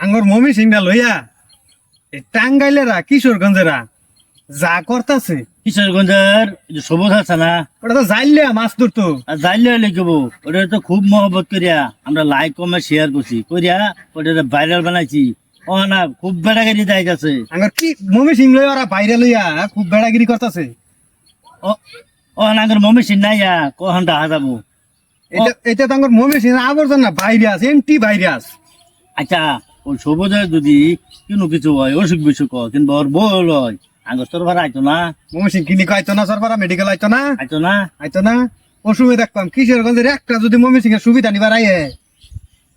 আঙ্গর mummy সিংটা লইয়া এই টাঙ্গাইলেরা কিশোরগঞ্জেরা যা করতাছে কিশোরগঞ্জের যে সবুজ আছে না, ওটা তো জাইলে মাছ ধরতো। আর জানলে লিখবো ওটা তো খুব মহব্বত করিয়া আমরা লাইক কমে শেয়ার করছি করিয়া ওটা ভাইরাল বানাইছি। ও না খুব বেড়াগিরি দেয় গেছে। আঙ্গর কি মমি সিং লইয়া ওরা বাইরে লইয়া খুব বেড়াগিরি করতাছে। ও ও না মমি সিং নাই কখন দেখা যাবো। এটা তো আঙ্গর মমি সিং আবর্জনা ভাইরাস, এন্টি ভাইরাস। আচ্ছা ওই সবুজের যদি কোনো কিছু হয় অসুখ বিসুখ হয় কিংবা ওর বউ হয় আঙ্গুর তোর ভাড়া আইতো না, মমি সিং ক্লিনিক আইতো না, সরকার মেডিকেল আইতো না, আইতো না। আইতো না। অসুবিধা দেখতাম কিশোরগঞ্জের একটা যদি মমি সিং এর সুবিধা নিবার আইয়ে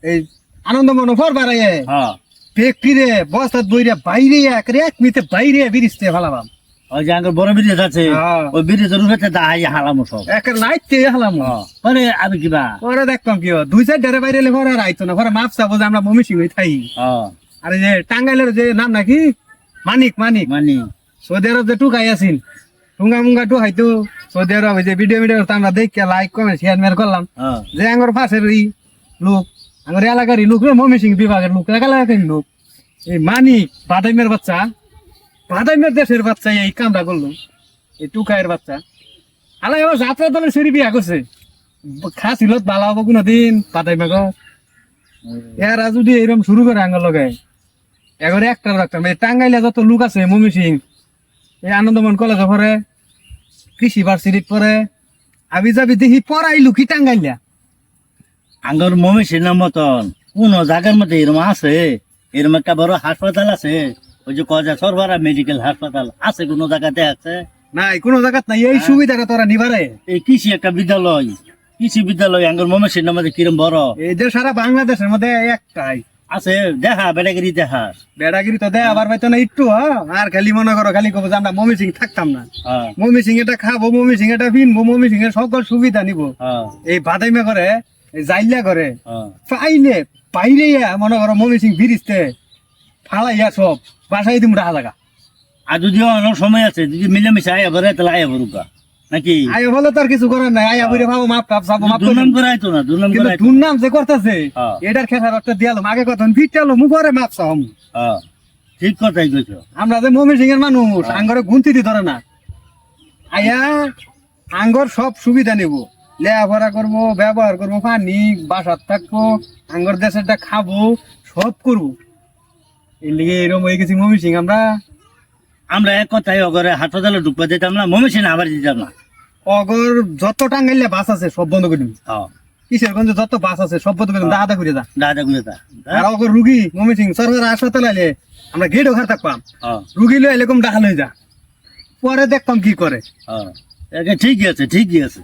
এই আনন্দ মনোফর বাড়াইয়ে হ্যাঁ ফিরে বস্তাত বইরে বাইরে এক মিতে বাইরে বিরিস্তে ফেলাবাম। ওই যে আঙ্গুর বড় ব্রিজ আছে হ্যাঁ। ওই ব্রিজের উপরে দাঁড়াই হালামো সব একের লাইটতে হালাম। পরে আমি কিবা পরে দেখতাম কি দুই চার ডারে বাইরে এলে পরে আর আইতো না, পরে মাপ চাবো যে আমরা মমি সিং হয়ে থাই। আর এই যে টাঙ্গাইলের যে নাম নাকি মানিক মানিক মানে সৌদি আরব যে টুকাই আছেন টুঙ্গা মুঙ্গা টুকাইতো সৌদি আরব ওই যে ভিডিও আমরা দেখে লাইক কমেন্ট শেয়ার মেয়ার করলাম যে আঙ্গর পাশের ওই লোক আঙ্গর এলাকারই লোক মমি সিং বিভাগের লোক এলাকার লোক এই মানিক বাদাইমের বাচ্চা, বাদাইমের দেশের বাচ্চা এই কামটা করলো এই টুকাইয়ের বাচ্চা। আলাই আবার যাত্রা দলের সেরি বিয়া করছে খাসিল ভালো হবো কোনোদিন বাদাইমে গো। এরা যদি এরকম শুরু করে আঙ্গর লগে এগরে একটা রাখতাম। এই টাঙ্গাইলে যত লোক আছে মমি সিং এই আনন্দমন কলেজে পড়ে, কৃষি ভার্সিটিত পড়ে, আবি যাবি দেখি পড়াই লুকি টাঙ্গাইলা। আঙ্গুর মমি সিনের মতন কোন জায়গার মধ্যে এরকম আছে? এরকম একটা বড় হাসপাতাল আছে ওই যে কজা সরবরা মেডিকেল হাসপাতাল আছে কোন জায়গাতে আছে? নাই কোনো জায়গাত নাই এই সুবিধাটা তোরা নিবারে। এই কৃষি একটা বিদ্যালয়, কৃষি বিদ্যালয় আঙ্গুর মমি সিনের মধ্যে কিরম বড় এই যে সারা বাংলাদেশের মধ্যে একটাই আছে। দেখা বেটাগিরি দেখা বেড়াগিরি তো দেয় আবার পাইতো না একটু। আর খালি মনে করো খালি কব যে আমরা মমি সিং থাকতাম না, মমি সিং এটা খাবো, মমি সিং এটা ফিনবো, মমি সিং এর সকল সুবিধা নিবো। এই বাদাইমা করে জাইলা করে পাইলে বাইরে মনে করো মমি সিং ফিরিস্তে ফালাইয়া সব বাসায় দিম রাহা লাগা। আর যদি অনেক সময় আছে যদি মিলেমিশে আয়া ভরে তাহলে আয়া ভরুকা নাকি আয় বলে তার কিছু করার নাই। আয়া বইরে ভাবো মাপ টাপ চাবো, মাপ দুর্নাম করাইতো না, দুর্নাম করাইতো দুর্নাম যে করতেছে এটার খেসার একটা দিয়ালো আগে কথা ফিটালো মুখরে মাপ চাম। ঠিক কথাই কইছো। আমরা যে মমি সিং এর মানুষ আঙ্গরে গুনতি দি ধরে না। আয়া আঙ্গর সব সুবিধা নেব, লেখাপড়া করবো, ব্যবহার করবো, পানি বাসার থাকবো, আঙ্গর দেশেরটা খাবো, সব করবো। এর লিগে এরকম হয়ে গেছি মমি সিং আমরা। আমরা এক কথাই অগরে হাসপাতালে ঢুকতে দিতাম না, মমি সিং আবার দিতাম না। অগর যত টাঙ্গাইলে বাস আছে সব বন্ধ করে দিবি। কিশোরগঞ্জে যত বাস আছে সব বন্ধ করে দিবি, দাদা করে যা দাদা করে যা। আর অগর রুগী মমি সিং সরকার হাসপাতালে আইলে আমরা গেট ওখানে থাকবাম, রুগী লই এরকম ডাকা লই যা, পরে দেখতাম কি করে। ঠিকই আছে, ঠিকই আছে।